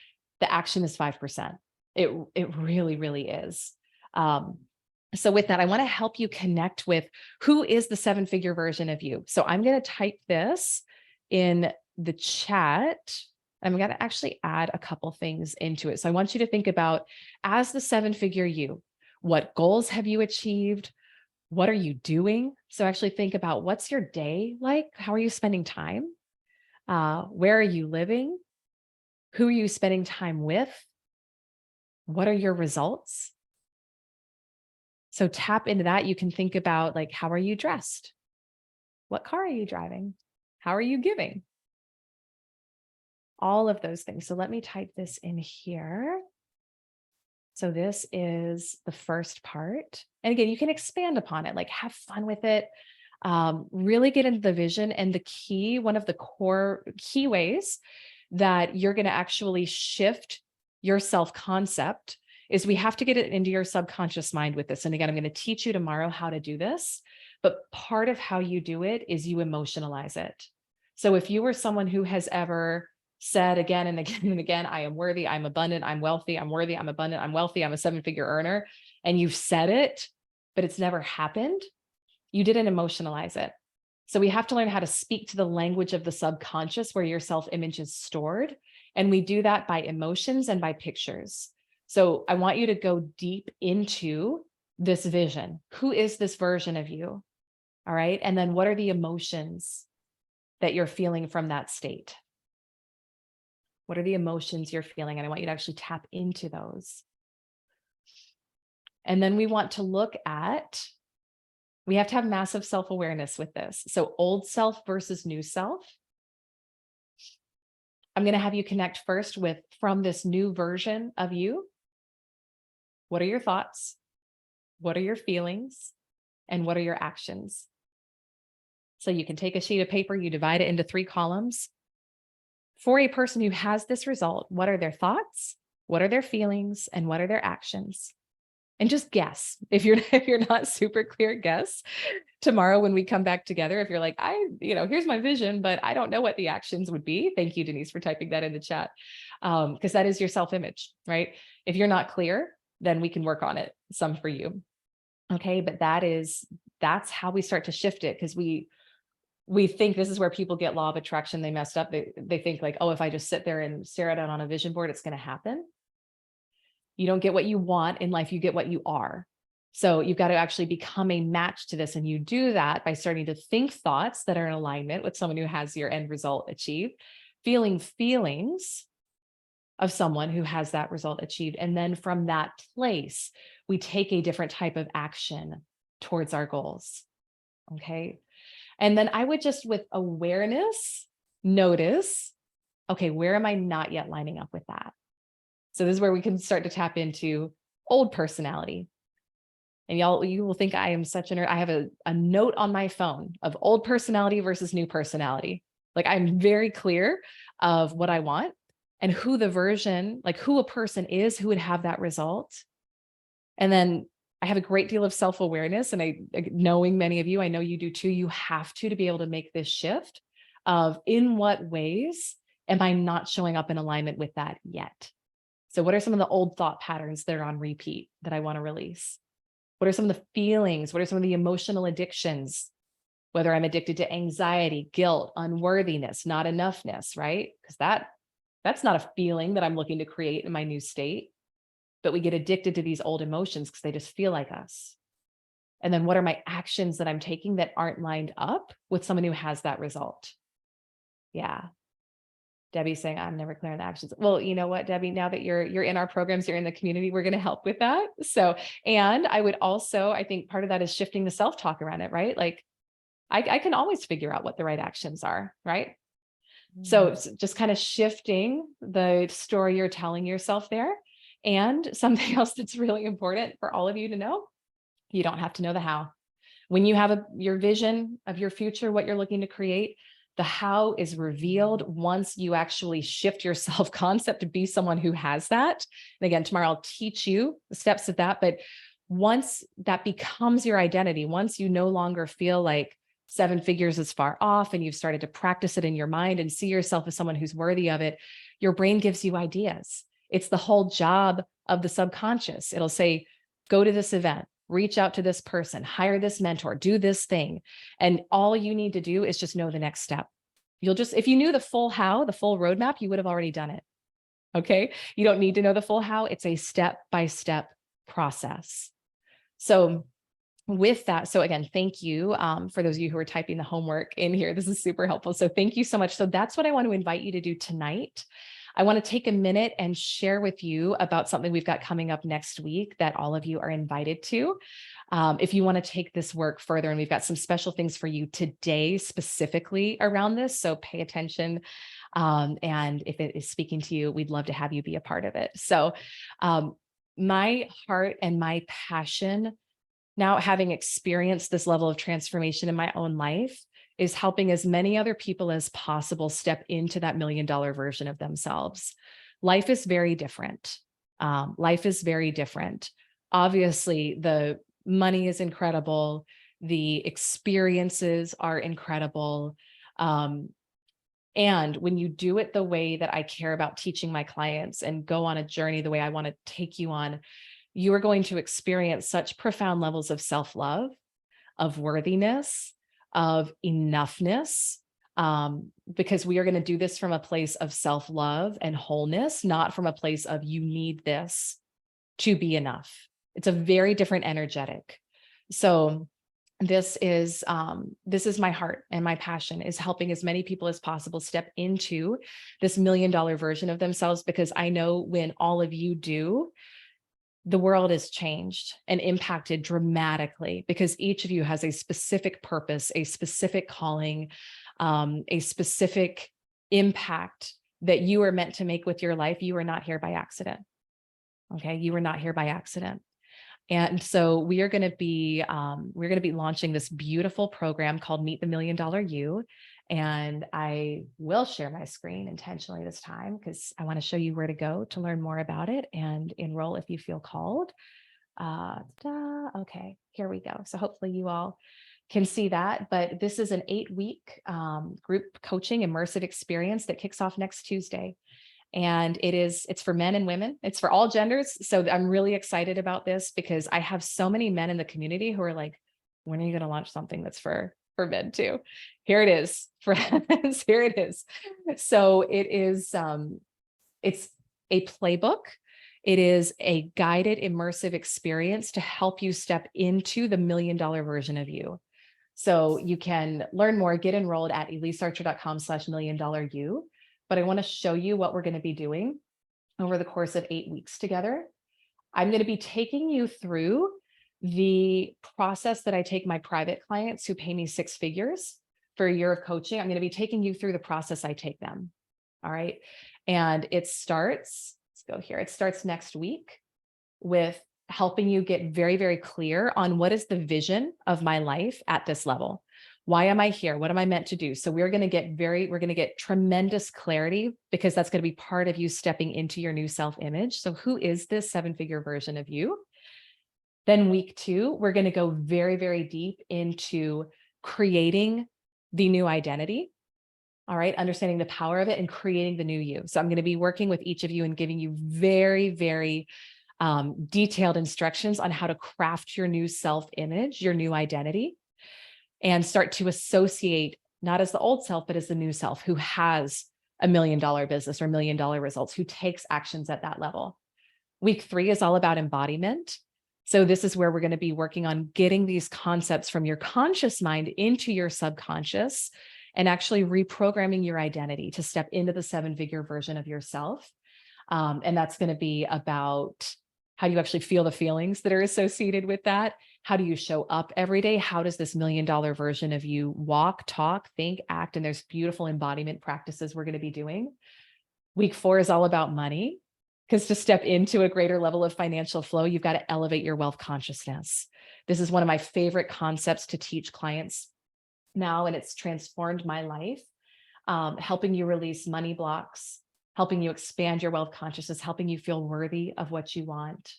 Speaker 1: The action is 5%. It really, really is. So with that, I want to help you connect with who is the 7-figure version of you. So I'm going to type this in the chat. I'm going to actually add a couple things into it. So I want you to think about, as the 7-figure you, what goals have you achieved? What are you doing? So actually think about, what's your day like? How are you spending time? Where are you living? Who are you spending time with? What are your results? So tap into that. You can think about, like, how are you dressed? What car are you driving? How are you giving? All of those things. So let me type this in here. So this is the first part. And again, you can expand upon it, like have fun with it. Really get into the vision. And the key, one of the core key ways that you're going to actually shift your self-concept is we have to get it into your subconscious mind with this. And again, I'm going to teach you tomorrow how to do this, but part of how you do it is you emotionalize it. So if you were someone who has ever said again and again and again, I am worthy, I'm abundant, I'm wealthy, I'm worthy, I'm abundant, I'm wealthy, I'm a 7-figure earner, and you've said it, but it's never happened, you didn't emotionalize it. So we have to learn how to speak to the language of the subconscious where your self-image is stored. And we do that by emotions and by pictures. So I want you to go deep into this vision. Who is this version of you? All right. And then what are the emotions that you're feeling from that state? What are the emotions you're feeling? And I want you to actually tap into those. And then we want to look at, we have to have massive self-awareness with this. So old self versus new self. I'm going to have you connect first with, from this new version of you, what are your thoughts? What are your feelings? And what are your actions? So you can take a sheet of paper, you divide it into 3 columns. For a person who has this result, what are their thoughts? What are their feelings? And what are their actions? And just guess. If you're not super clear, guess. Tomorrow when we come back together, if you're like, here's my vision, but I don't know what the actions would be. Thank you, Denise, for typing that in the chat. Because that is your self-image, right? If you're not clear, then we can work on it some for you. Okay, but that's how we start to shift it, because we think this is where people get law of attraction. They messed up. They think like, oh, if I just sit there and stare at it on a vision board, it's going to happen. You don't get what you want in life. You get what you are. So you've got to actually become a match to this. And you do that by starting to think thoughts that are in alignment with someone who has your end result achieved, feeling feelings of someone who has that result achieved. And then from that place, we take a different type of action towards our goals. Okay. And then I would just, with awareness, notice, okay, where am I not yet lining up with that? So this is where we can start to tap into old personality. And you will think I am such a nerd. I have a note on my phone of old personality versus new personality. Like, I'm very clear of what I want and who the version, like who a person is who would have that result. And then I have a great deal of self-awareness, and knowing many of you, I know you do too, you have to be able to make this shift of, in what ways am I not showing up in alignment with that yet? So what are some of the old thought patterns that are on repeat that I want to release? What are some of the feelings? What are some of the emotional addictions? Whether I'm addicted to anxiety, guilt, unworthiness, not enoughness, right? Because that's not a feeling that I'm looking to create in my new state. But we get addicted to these old emotions because they just feel like us. And then what are my actions that I'm taking that aren't lined up with someone who has that result? Yeah. Debbie's saying, I'm never clear on the actions. Well, you know what, Debbie, now that you're in our programs, you're in the community, we're going to help with that. So, and I would also, I think part of that is shifting the self-talk around it, right? Like, I can always figure out what the right actions are, right? So it's just kind of shifting the story you're telling yourself there. And something else that's really important for all of you to know, you don't have to know the how. When you have your vision of your future, what you're looking to create, the how is revealed once you actually shift your self-concept to be someone who has that. And again, tomorrow I'll teach you the steps of that. But once that becomes your identity, once you no longer feel like 7 figures is far off and you've started to practice it in your mind and see yourself as someone who's worthy of it, your brain gives you ideas. It's the whole job of the subconscious. It'll say, go to this event, reach out to this person, hire this mentor, do this thing. And all you need to do is just know the next step. You'll just, if you knew the full how, the full roadmap, you would have already done it. Okay. You don't need to know the full how. It's a step-by-step process. So with that, so again, thank you for those of you who are typing the homework in here. This is super helpful. So thank you so much. So that's what I want to invite you to do tonight. I want to take a minute and share with you about something we've got coming up next week that all of you are invited to. If you want to take this work further, and we've got some special things for you today specifically around this, so pay attention. And if it is speaking to you, we'd love to have you be a part of it. So my heart and my passion, now having experienced this level of transformation in my own life, is helping as many other people as possible step into that $1 million version of themselves. Life is very different. Life is very different. Obviously, the money is incredible. The experiences are incredible. And when you do it the way that I care about teaching my clients and go on a journey the way I want to take you on, you are going to experience such profound levels of self-love, of worthiness, of enoughness, because we are going to do this from a place of self-love and wholeness, not from a place of you need this to be enough. It's a very different energetic. So this is my heart and my passion, is helping as many people as possible step into this $1 million version of themselves, because I know when all of you do, the world is changed and impacted dramatically, because each of you has a specific purpose, a specific calling, a specific impact that you are meant to make with your life. You are not here by accident. Okay. You are not here by accident. And so we're going to be launching this beautiful program called Meet the $1 Million You. And I will share my screen intentionally this time, because I want to show you where to go to learn more about it and enroll if you feel called. Okay, here we go. So hopefully you all can see that, but this is an 8-week group coaching immersive experience that kicks off next Tuesday. And it's for men and women. It's for all genders. So I'm really excited about this, because I have so many men in the community who are like, when are you going to launch something that's for men too? Here it is, friends. Here it is. So it is, it's a playbook. It is a guided immersive experience to help you step into the $1 million version of you. So you can learn more, get enrolled at elisearcher.com/$1 million-you. But I want to show you what we're going to be doing over the course of 8 weeks together. I'm going to be taking you through The process that I take my private clients who pay me 6 figures for a year of coaching, I'm going to be taking you through the process I take them. All right. And it starts, let's go here. It starts next week with helping you get very, very clear on what is the vision of my life at this level. Why am I here? What am I meant to do? So we're going to get tremendous clarity, because that's going to be part of you stepping into your new self-image. So who is this 7-figure version of you? Then week 2, we're going to go very, very deep into creating the new identity. All right. Understanding the power of it and creating the new you. So I'm going to be working with each of you and giving you very, very detailed instructions on how to craft your new self-image, your new identity, and start to associate not as the old self, but as the new self who has $1 million business or $1 million results, who takes actions at that level. Week 3 is all about embodiment. So this is where we're going to be working on getting these concepts from your conscious mind into your subconscious and actually reprogramming your identity to step into the 7-figure version of yourself. And that's going to be about how do you actually feel the feelings that are associated with that? How do you show up every day? How does this $1 million version of you walk, talk, think, act? And there's beautiful embodiment practices we're going to be doing. Week 4 is all about money, because to step into a greater level of financial flow, you've got to elevate your wealth consciousness. This is one of my favorite concepts to teach clients now, and it's transformed my life, helping you release money blocks, helping you expand your wealth consciousness, helping you feel worthy of what you want.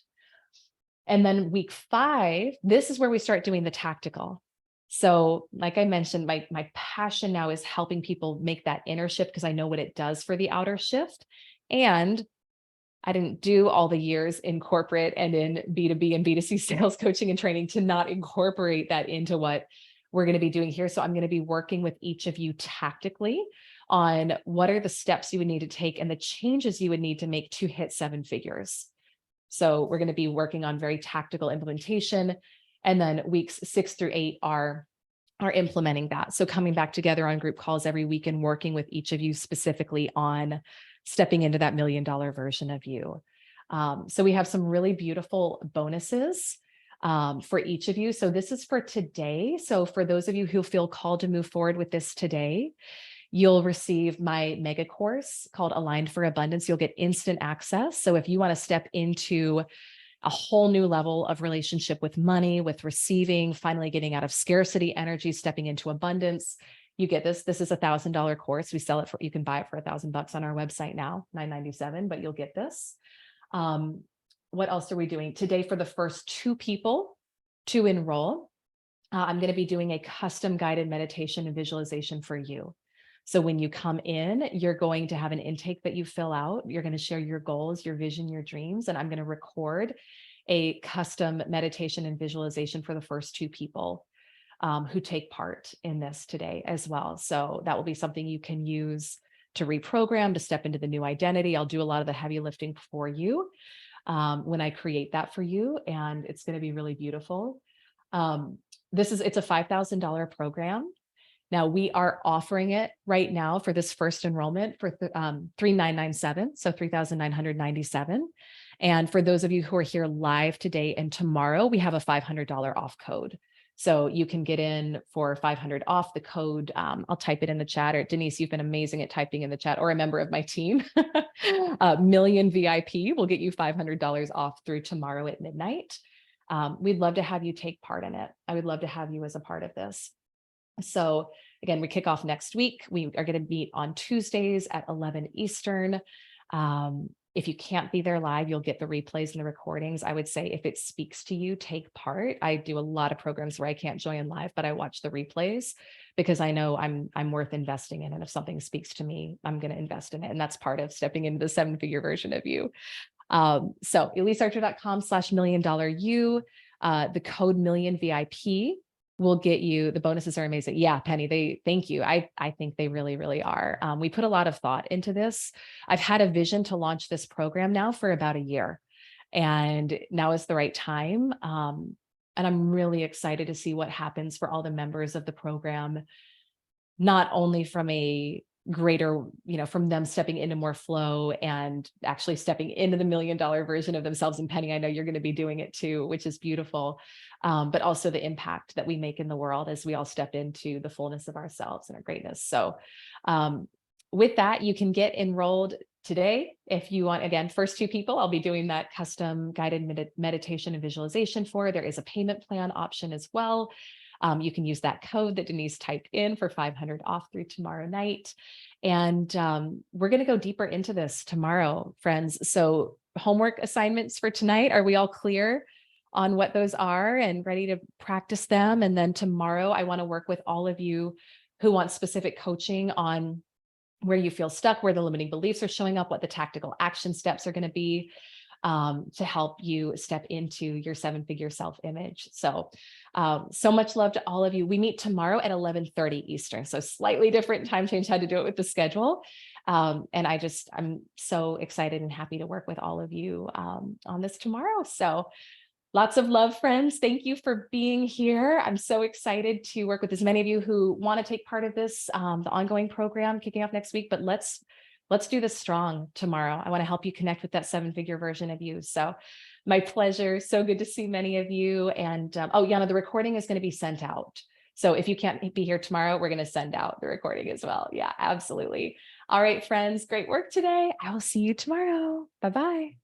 Speaker 1: And then week 5, this is where we start doing the tactical. So like I mentioned, my passion now is helping people make that inner shift, because I know what it does for the outer shift. And I didn't do all the years in corporate and in B2B and B2C sales coaching and training to not incorporate that into what we're going to be doing here. So I'm going to be working with each of you tactically on what are the steps you would need to take and the changes you would need to make to hit 7 figures. So we're going to be working on very tactical implementation. And then weeks 6 through 8 are implementing that. So coming back together on group calls every week and working with each of you specifically on stepping into that $1 million version of you. So we have some really beautiful bonuses for each of you. So this is for today. So for those of you who feel called to move forward with this today, you'll receive my mega course called Aligned for Abundance. You'll get instant access. So if you want to step into a whole new level of relationship with money, with receiving, finally getting out of scarcity energy, stepping into abundance, you get this. This is $1,000 course. We sell it for, you can buy it for $1,000 on our website now, $997, but you'll get this. What else are we doing today? For the first 2 people to enroll, I'm going to be doing a custom guided meditation and visualization for you. So when you come in, you're going to have an intake that you fill out. You're going to share your goals, your vision, your dreams, and I'm going to record a custom meditation and visualization for the first 2 people who take part in this today as well. So that will be something you can use to reprogram, to step into the new identity. I'll do a lot of the heavy lifting for you when I create that for you, and it's going to be really beautiful. It's a $5,000 program. Now we are offering it right now for this first enrollment for $3,997, so $3,997. And for those of you who are here live today and tomorrow, we have a $500 off code. So you can get in for $500 off. The code, I'll type it in the chat, or Denise, you've been amazing at typing in the chat, or a member of my team. Million VIP will get you $500 off through tomorrow at midnight. We'd love to have you take part in it. I would love to have you as a part of this. So again, we kick off next week. We are going to meet on Tuesdays at 11 Eastern. If you can't be there live, you'll get the replays and the recordings. I would say if it speaks to you, take part. I do a lot of programs where I can't join live, but I watch the replays because I know I'm worth investing in. And if something speaks to me, I'm going to invest in it. And that's part of stepping into the 7-figure version of you. So elisearcher.com/$1 million you, the code million VIP will get you, the bonuses are amazing. Yeah, Penny, thank you. I think they really, really are. We put a lot of thought into this. I've had a vision to launch this program now for about a year, and now is the right time. And I'm really excited to see what happens for all the members of the program, not only from a greater, from them stepping into more flow and actually stepping into the $1 million version of themselves. And Penny, I know you're going to be doing it too, which is beautiful. But also the impact that we make in the world as we all step into the fullness of ourselves and our greatness. So with that, you can get enrolled today. If you want, again, first 2 people, I'll be doing that custom guided meditation and visualization for. There is a payment plan option as well. You can use that code that Denise typed in for $500 off through tomorrow night. And we're going to go deeper into this tomorrow, friends. So homework assignments for tonight, are we all clear on what those are and ready to practice them? And then tomorrow, I want to work with all of you who want specific coaching on where you feel stuck, where the limiting beliefs are showing up, what the tactical action steps are going to be to help you step into your 7-figure self-image. So, so much love to all of you. We meet tomorrow at 11:30 Eastern. So slightly different time change, had to do it with the schedule. And I'm so excited and happy to work with all of you on this tomorrow. So lots of love, friends. Thank you for being here. I'm so excited to work with as many of you who want to take part of this, the ongoing program kicking off next week, but let's do this strong tomorrow. I want to help you connect with that 7-figure version of you. So my pleasure. So good to see many of you. And oh, Yana, the recording is going to be sent out. So if you can't be here tomorrow, we're going to send out the recording as well. Yeah, absolutely. All right, friends, great work today. I will see you tomorrow. Bye-bye.